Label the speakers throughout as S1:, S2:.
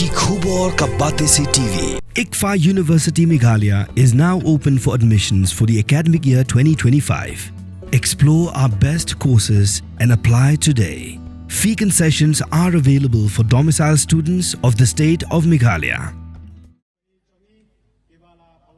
S1: की खूब और का बातें से TV.
S2: ICFA University Meghalaya is now open for admissions for the academic year 2025. Explore our best courses and apply today. Fee concessions are available for domicile students of the state of Meghalaya.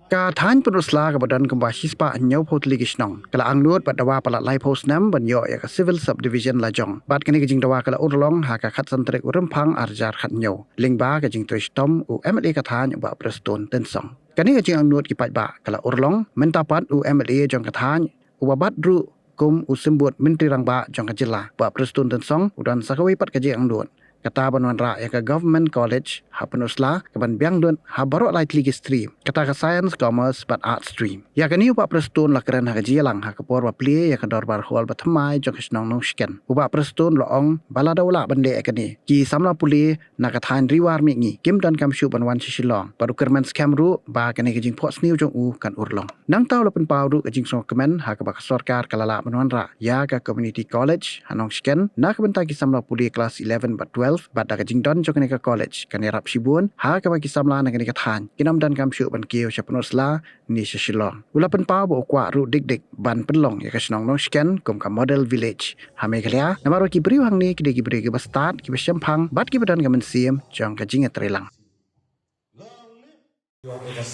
S3: Ka than penusla ka badan kembah hispa anyau pot ligisnong kala angnut bat dawa palat lai post nam ban yo ya ka civil subdivision lajong bat kini ka jing dawa kala urlong ha ka khat santrek urempang arjar khat nyau lingba ka jing toistom u MLA ka than ba preston tensong kani ka jing angnut ki pat ba kala urlong mentapat u MLA jong ka than u babat ru kum u sembut menteri rangba jong ka jilla ba preston tensong udan sakawi pat ka jing angnut kata banwan ra ya ka government college ha penusla ka ban biang dun ha barok lai tligi stream kata ka science commerce but art stream ya ka ni upa preston la keren ha ka jilang ha ka por ba pli ya ka dor bar hol ba thamai jok snong nong sken upa preston lo ong baladawla bande ka ni ki samla puli na ka than riwar mi ngi kim dan kam shu ban wan shilong paru kermen scam ru ba ka ni ka jing pot sniu jong u kan urlong nang taw la pen paw ru ka jing so kemen ha ka ba ka sarkar kalala banwan ra ya ka community college hanong sken na ka benta ki samla puli class 11 but 12 bat da ka jing don jok ni ka college kan rap shibun ha ka ba ki samla na ka ni ka than kinam dan kam shu ban kieu chapanusla ni shilong ula pen paw bo kwa ru dik dik ban penlong ya ka snong nong sken kum ka model village ha me klia na maro ki briu hang ni ki de ki bre ki ba start ki ba sempang bat ki badan ka men siem jong ka jing atrelang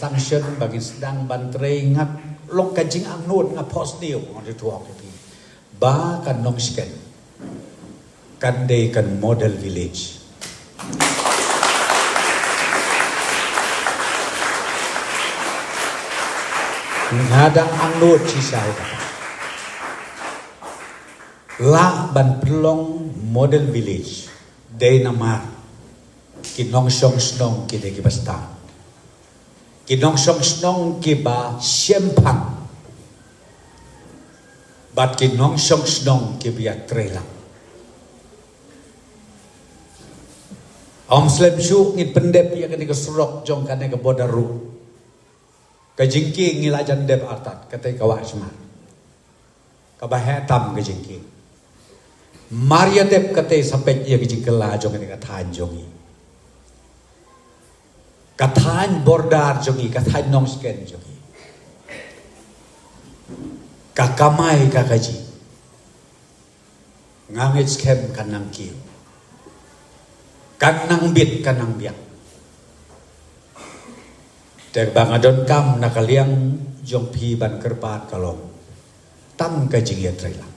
S4: sanction bagi sedang bantre ngap lok ka jing angnut ngap positive on the talk ba kan nong sken kan de kan model village ngadang angnut si saya la ban pelong model village de nama kinong song snong ki de ki basta kinong song snong ki ba sempang bat kinong song snong ki bia trelang Om slem shu ngit pendep ya kani ka surok jong kani ka bodaru ka jingki ngila jandep artat katai ka wajma ka bahe tam ka jingki Maria dep katai sampai ya ka jingkela jong kani ka than jongi ka than bordar jongi ka than nong sken jongi ka kamai ka kaji ngangit skem kanang kiu kanang bit kanang biak terbang adon kam nakaliang jong pi ban kerpat kalong tam ka jing ya trailang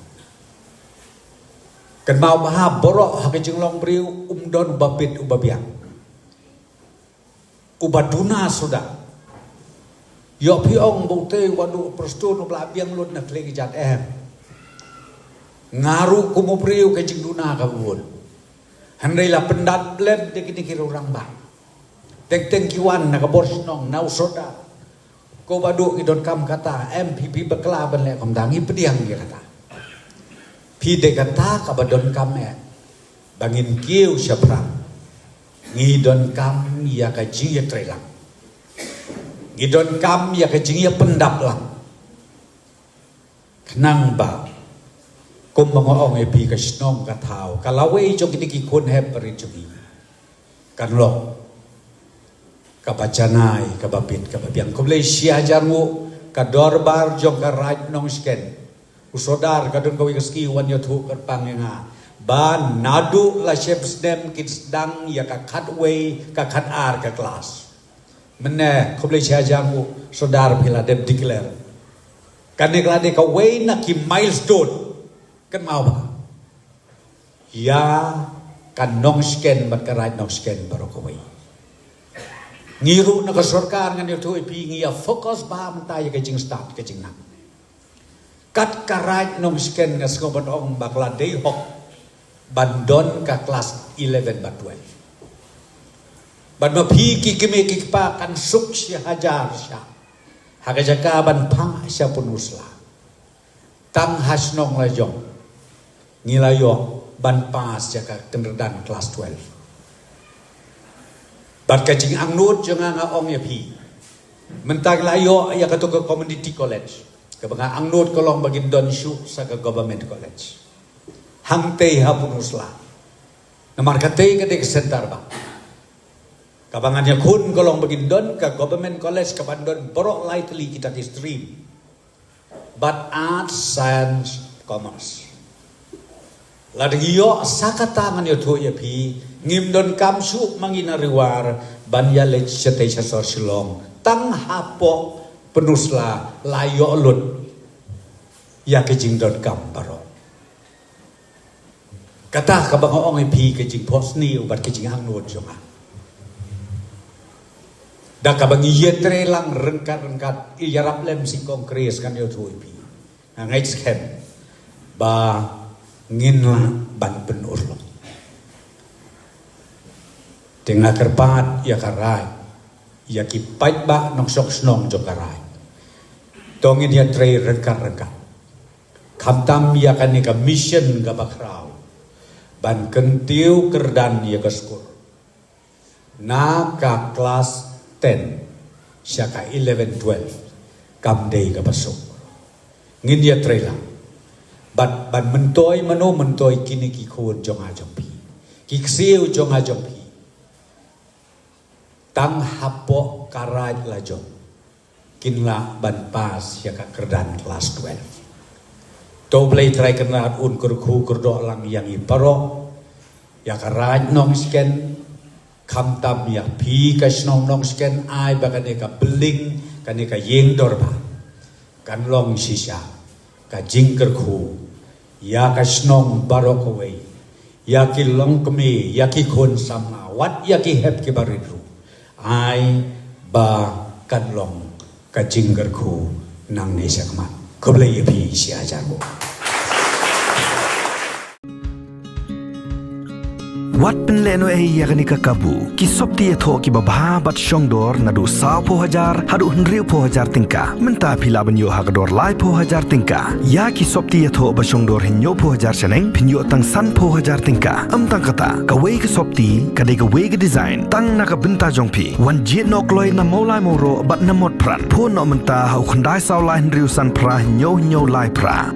S4: kan mau baha borok ha ka jing long briu don babit ubabiak ubaduna sudah yo pi ong bote wadu prostun ubla biang lut nak legi jat ngaru kumu briu ka jing duna ka bun handai la pendat lem de kini kira orang ba teng kiwan na kabor snong na usoda ko badu idon kam kata MPP bekla ban le kom dangi pediang dia kata pi de kata ka badon kam bangin kiu syapram ngidon kam ya ka jinga trelang ngidon kam ya ka jinga pendap lang kenang ba kum mangong epi ka snong ka thau kalawe jong kini ki kun he peri jugi kan lo ka bacanai ka babit ka babiang kumle sia jarmu ka dorbar jong ka raj nong sken usodar ka don kawi ka ski wan yo thu ka pangenga ban nadu la chef snem kids dang ya ka khatway ka khat ar ka class menne kumle sia jarmu sodar phila dem declare kan ne klade ka way na ki milestone kan mau ba ya kan nong sken bat karai nong sken barokowai ngiru na ka sarkar ngan yo thoi pi ngia focus ba mta ya ka jing start ka jing nak kat karai nong sken nga sko bat ong bakla dei hok bandon ka class 11 bat 12 ban ma pi ki kime ki pa kan suk si hajar sya haga jaka ban phang sya punusla tang hasnong la jong ngilayo ban pas jaka kenderdan kelas 12 bat kajing angnut jonga nga ong ya pi mentag layo ya ka to ke community college ka banga angnut kolong bagin don shu sa ka government college hang tei ha punusla namar ka tei ka de center ba Kabangannya kun kolong begin don ka government college kabandon borok lightly kita ki stream. But arts, science, commerce. Ladiyo sakatangan yo tu ya pi ngim don kamsu manginariwar banya lech setay sa sorsilong tang hapo penusla layo lut ya kejing don kam baro. Kata kabang ong pi kejing posni ubat kejing hang nuot jonga. Da kabang yetre lang rengkat iyarap lem singkong kres kan yo tu pi. Ngai skem ba ngin la ban penurlo. Tengah kerpat ya karai, ya kipai ba nong sok snong jo karai. Tongin ya tray rengkat. Kamtam ya kan ka mission ka bakrau. Ban kentiu kerdan ya kaskur. Na ka kelas 10, syaka 11, 12, kam day ka pasok. Ngin ya tray lang. Ban mentoy kini kikun jong ajompi. Kiksiu jong ajompi. Tang hapo karaj lajong. Kinla ban pas ya ka kerdan kelas 12. To play try kenat un kurku kurdo lang yang iparo. Ya karaj nong sken. Kamtam ya pi kasnong nong sken ay bakane ka beling kane ka yeng dorba. Kan long sisya. Ka jingker ku. Ya kasnong barok away. Ya ki long kemi ya ki kun sama. Wat ya ki hep ki baridru. Ai ba kanlong kajingger ku nang nesakmat kublay pi si ajarku.
S2: Wat penleno ya kanika kabu ki sopti etho ki babha bat shongdor nadu sa po hajar hadu hnriu po hajar tingka menta phila banyo hagador lai po hajar tingka ya ki sopti etho ba shongdor hinyo po hajar chaneng pinyo tang san po hajar tingka tang kata ka wei ki sopti ka de ka wei ki design tang na ka binta jongpi wan jit nok loi na molai moro bat na mot pran po no menta hau khandai saw lai hnriu san pra hinyo lai pra